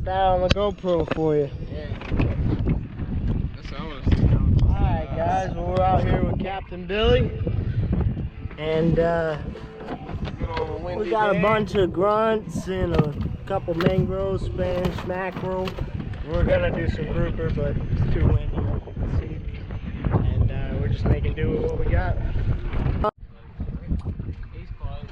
that on the GoPro for you. Yeah. That's what I want to see. Alright guys, well, we're out here with Captain Billy. And we got a bunch of grunts and a couple mangroves, Spanish mackerel. We're gonna do some grouper, but it's too windy, as you can see. And we're just making do with what we got. He's close.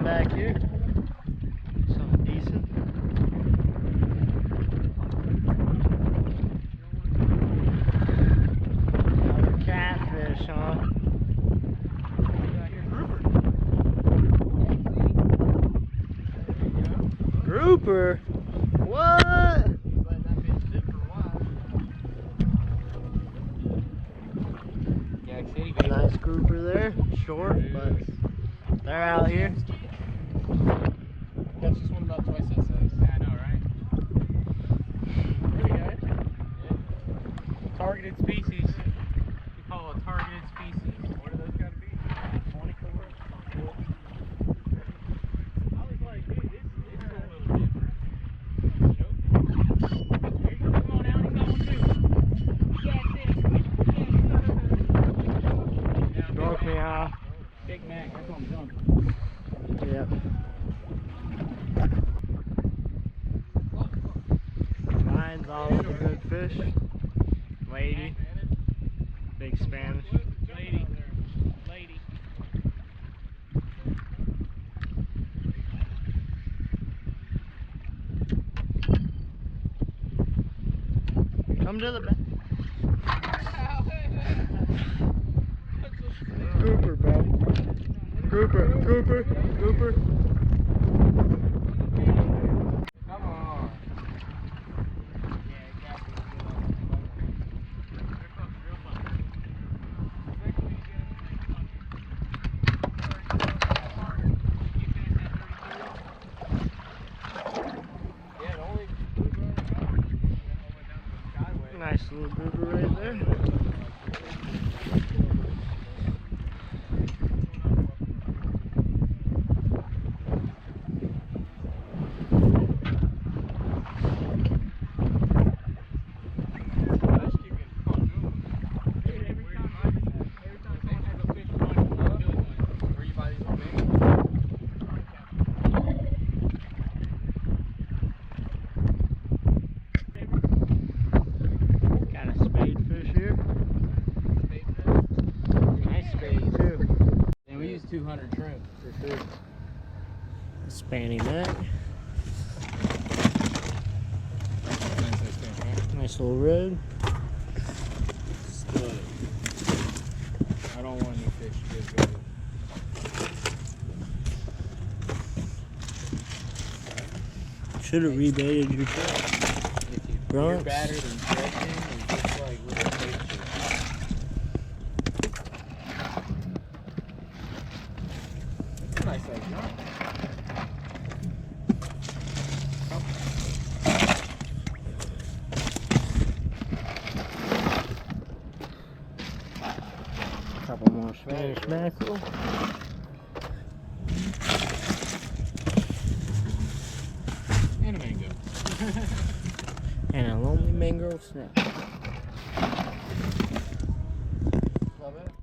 Back here, something decent. Another catfish, huh? Grouper? What? Nice grouper there, short, but they're out here. That's just one about twice that size. Yeah, I know, right? There you go. Yeah. Targeted species. We call it a targeted species. What are those got to be? 24? I was like, dude, this is a little different. Here you go. Come on out. He's got one too. Yeah, Broke me off. Big Mac. That's what I'm doing. Yep. Mine's all of a good fish. Lady. Big Spanish. Lady. Come to the back. Grouper, bro. Grouper. Come on. Nice little grouper right there. And we use 200 shrimp for sure. Spanny neck. Nice little red. Stud. I don't want any fish to get good. Should have rebaited your If you're battered and stretching and just like little fish. Nice size, huh? Couple more Spanish mackerel. And a mango. And a lonely mangrove snap. 1 of it.